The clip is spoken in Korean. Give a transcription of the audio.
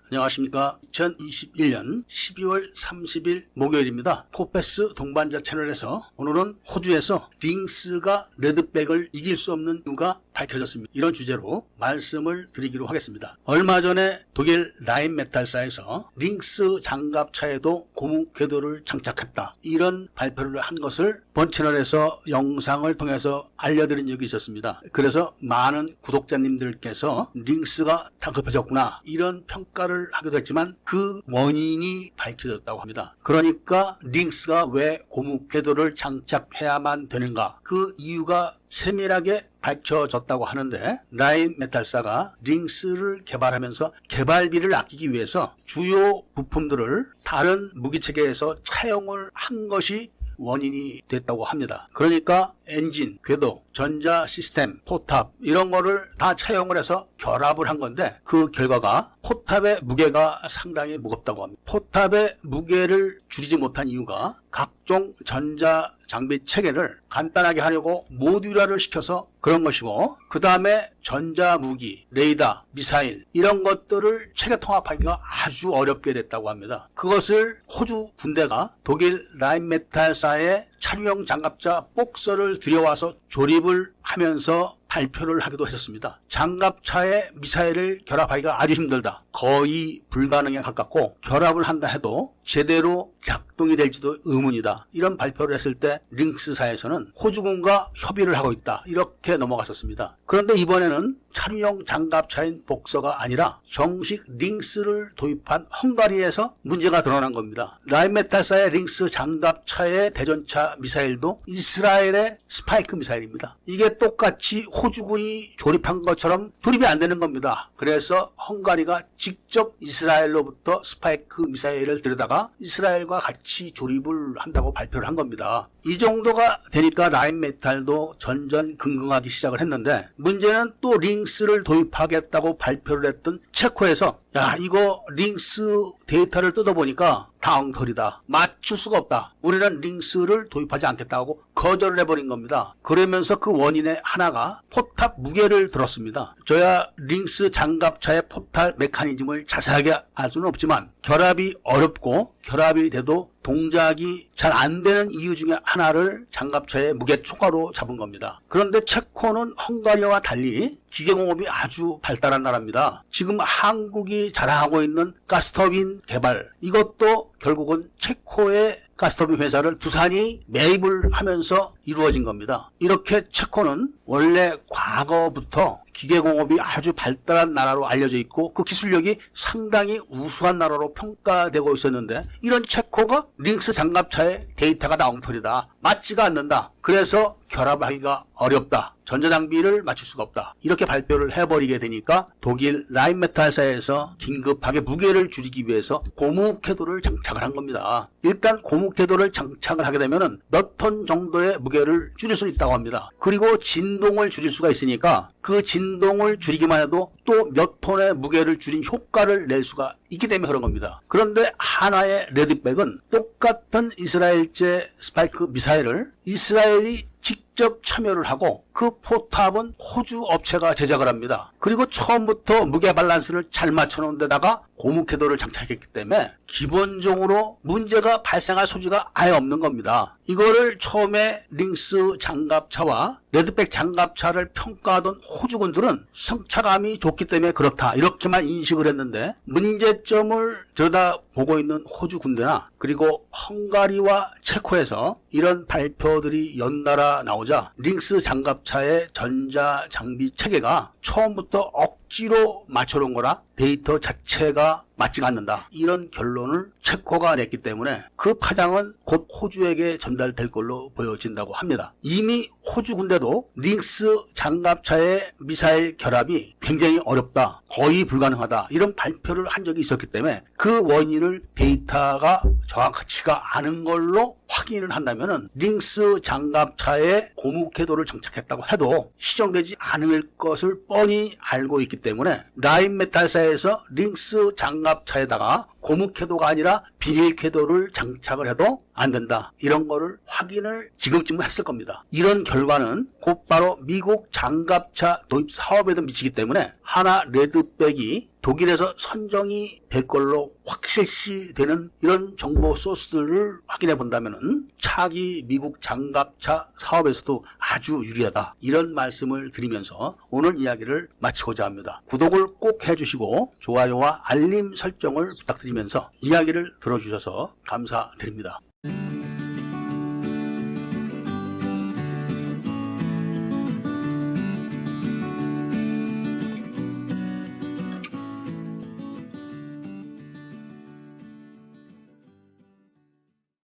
안녕하십니까. 2021년 12월 30일 목요일입니다. 코페스 동반자 채널에서 오늘은 호주에서 링스가 레드백을 이길 수 없는 이유가 밝혀졌습니다. 이런 주제로 말씀을 드리기로 하겠습니다. 얼마 전에 독일 라인메탈사에서 링스 장갑차에도 고무 궤도를 장착했다, 이런 발표를 한 것을 본 채널에서 영상을 통해서 알려드린 적이 있었습니다. 그래서 많은 구독자님들께서 링스가 다급해졌구나, 이런 평가를 하기도 했지만 그 원인이 밝혀졌다고 합니다. 그러니까 링스가 왜 고무 궤도를 장착해야만 되는가, 그 이유가 세밀하게 밝혀졌다고 하는데, 라인메탈사가 링스를 개발하면서 개발비를 아끼기 위해서 주요 부품들을 다른 무기체계에서 차용을 한 것이 원인이 됐다고 합니다. 그러니까 엔진, 궤도, 전자 시스템, 포탑 이런 거를 다 차용을 해서 결합을 한 건데, 그 결과가 포탑의 무게가 상당히 무겁다고 합니다. 포탑의 무게를 줄이지 못한 이유가 각종 전자 장비 체계를 간단하게 하려고 모듈화를 시켜서 그런 것이고, 그 다음에 전자 무기, 레이더, 미사일 이런 것들을 체계 통합하기가 아주 어렵게 됐다고 합니다. 그것을 호주 군대가 독일 라인메탈사의 차류형 장갑차 복서를 들여와서 조립을 하면서 발표를 하기도 했었습니다. 장갑차에 미사일을 결합하기가 아주 힘들다, 거의 불가능에 가깝고 결합을 한다 해도 제대로 작동이 될지도 의문이다, 이런 발표를 했을 때 링스사에서는 호주군과 협의를 하고 있다, 이렇게 넘어갔었습니다. 그런데 이번에는 차류형 장갑차인 복서가 아니라 정식 링스를 도입한 헝가리에서 문제가 드러난 겁니다. 라인메탈사의 링스 장갑차의 대전차 미사일도 이스라엘의 스파이크 미사일입니다. 이게 똑같이 호주군이 조립한 것처럼 조립이 안 되는 겁니다. 그래서 헝가리가 직접 이스라엘로부터 스파이크 미사일을 들여다가 이스라엘과 같이 조립을 한다고 발표를 한 겁니다. 이 정도가 되니까 라인메탈도 전전긍긍하기 시작을 했는데, 문제는 또 링스를 도입하겠다고 발표를 했던 체코에서 야, 이거 링스 데이터를 뜯어보니까 다 엉터리다, 맞출 수가 없다, 우리는 링스를 도입하지 않겠다고 거절을 해버린 겁니다. 그러면서 그 원인의 하나가 포탑 무게를 들었습니다. 저야 링스 장갑차의 포탑 메커니즘을 자세하게 알 수는 없지만 결합이 어렵고 결합이 돼도 동작이 잘 안 되는 이유 중에 하나를 장갑차의 무게 초과로 잡은 겁니다. 그런데 체코는 헝가리와 달리 기계공업이 아주 발달한 나라입니다. 지금 한국이 자랑하고 있는 가스터빈 개발, 이것도 결국은 체코의 가스터빈 회사를 두산이 매입을 하면서 이루어진 겁니다. 이렇게 체코는 원래 과거부터 기계공업이 아주 발달한 나라로 알려져 있고 그 기술력이 상당히 우수한 나라로 평가되고 있었는데, 이런 체코가 링스 장갑차의 데이터가 다 엉터리다, 맞지가 않는다, 그래서 결합하기가 어렵다, 전자장비를 맞출 수가 없다, 이렇게 발표를 해버리게 되니까 독일 라인메탈사에서 긴급하게 무게를 줄이기 위해서 고무 궤도를 장착을 한 겁니다. 일단 고무 궤도를 장착을 하게 되면 몇 톤 정도의 무게를 줄일 수 있다고 합니다. 그리고 진동을 줄일 수가 있으니까 그 진동을 줄이기만 해도 또 몇 톤의 무게를 줄인 효과를 낼 수가 있기 때문에 그런 겁니다. 그런데 하나의 레드백은 똑같은 이스라엘제 스파이크 미사일을 이스라엘이 직접 참여를 하고 그 포탑은 호주 업체가 제작을 합니다. 그리고 처음부터 무게 밸런스를 잘 맞춰놓은 데다가 고무 궤도를 장착했기 때문에 기본적으로 문제가 발생할 소지가 아예 없는 겁니다. 이거를 처음에 링스 장갑차와 레드백 장갑차를 평가하던 호주군들은 성차감이 좋기 때문에 그렇다, 이렇게만 인식을 했는데, 문제점을 들여다보고 있는 호주 군대나 그리고 헝가리와 체코에서 이런 발표들이 연달아 나오자 링스 장갑차의 전자 장비 체계가 처음부터 억지로 맞춰놓은 거라 데이터 자체가 맞지가 않는다, 이런 결론을 체코가 냈기 때문에 그 파장은 곧 호주에게 전달될 걸로 보여진다고 합니다. 이미 호주 군대도 링스 장갑차의 미사일 결합이 굉장히 어렵다, 거의 불가능하다, 이런 발표를 한 적이 있었기 때문에 그 원인을 데이터가 정확하지가 않은 걸로 확인을 한다면 링스 장갑차에 고무 궤도를 장착했다고 해도 시정되지 않을 것을 뻔히 알고 있기 때문에 라인메탈사에서 링스 장갑차에다가 고무 궤도가 아니라 비닐 궤도를 장착을 해도 안 된다. 이런 거를 확인을 지금쯤 했을 겁니다. 이런 결과는 곧바로 미국 장갑차 도입 사업에도 미치기 때문에 하나 레드백이 독일에서 선정이 될 걸로 확실시 되는 이런 정보 소스들을 확인해 본다면은 차기 미국 장갑차 사업에서도 아주 유리하다. 이런 말씀을 드리면서 오늘 이야기를 마치고자 합니다. 구독을 꼭 해주시고 좋아요와 알림 설정을 부탁드리면서 이야기를 들어주셔서 감사드립니다.